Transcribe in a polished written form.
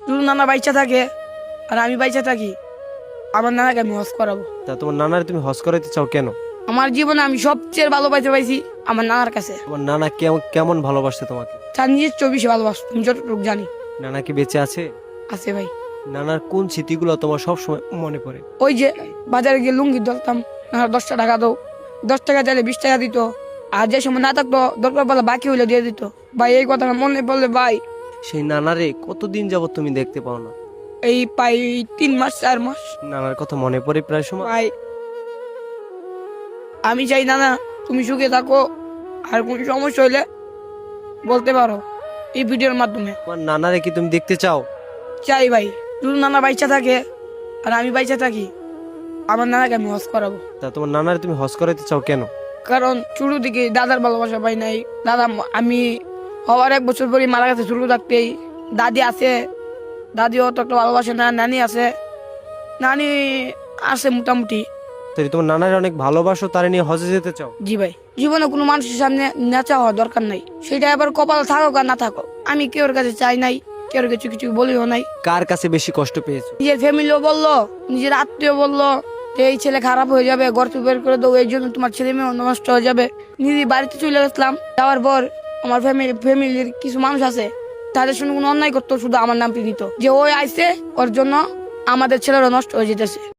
যদি নানা বাইচা থাকে আর আমি বাইচা থাকি, আমার নানাকে আমি হজ করাবো। তা তোমার নানারে তুমি হজ করাইতে চাও কেন? আমার জীবনে আমি সবচেয়ে ভালো পাইতে পাইছি আমার নানার কাছে। তোমার নানা কেমন কেমন ভালোবাসে তোমাকে? তার নিজের 24 ভালোবাসো, তুমি যতটুকু জানি। নানা কি বেঁচে আছে? আছে ভাই। নানার কোন স্মৃতিগুলো তোমার সবসময় মনে পড়ে? ওই যে বাজারে গিয়ে লুঙ্গি ধরতাম, নানা 10 টাকা দাও, 10 টাকা চাইলে 20 টাকা দিত। আর যে সময় না থাকতো দরকার পড়লে বাকি হইলে দিয়ে দিত। ভাই এই কথাটা মনে পড়লে ভাই, সেই নানারে কতদিন যাবত তুমি দেখতে পাও না? এই প্রায় 3 মাস 4 মাস। নানার কথা মনে পড়ে প্রায় সময়? ভাই আমি চাই নানা তুমি সুখে থাকো, আর কোন সমস্যা হইলে বলতে পারো এই ভিডিওর মাধ্যমে। তোমার নানারে কি তুমি দেখতে চাও? চাই ভাই, যদি নানা বাইচা থাকে আর আমি বাইচা থাকি, আমার নানাকে আমি হজ করাবো। তা তোমার নানারে তুমি হজ করাইতে চাও কেন? কারণ ছোটো থেকে দাদার ভালোবাসা পাই নাই। দাদা আমি হওয়ার 1 বছর পরে মারা গেছে ছোটো থাকতেই। দাদি আছে, দাদিও তো একটা ভালোবাসে না। নানি আছে, নানি আছে মোটামুটি। তাই তোমার নানারে অনেক ভালোবাসো, তারে নিয়ে হজে যেতে চাও? জি ভাই, জীবনে কোনো মানুষের সামনে নেচা হওয়ার দরকার নাই। সেটা এবার কপাল থাকুক আর না থাকুক, আমি কেউর কাছে চাই নাই, কেউর কিছু কিছু বলিও নাই। কার কাছে বেশি কষ্ট পেয়েছো? নিজের ফ্যামিলিও বললো, নিজের আত্মীয় বললো যে এই ছেলে খারাপ হয়ে যাবে, ঘর থেকে বের করে দেবো, এই জন্য তোমার ছেলে মেয়ে নষ্ট হয়ে যাবে। নিজে বাড়িতে চলে গেছিলাম, যাওয়ার পর আমার ফ্যামিলির কিছু মানুষ আছে, তাদের সঙ্গে কোনো অন্যায় করতো, শুধু আমার নাম নিত যে ওই আইছে ওর জন্য আমাদের ছেলেরা নষ্ট হয়ে যেতেছে।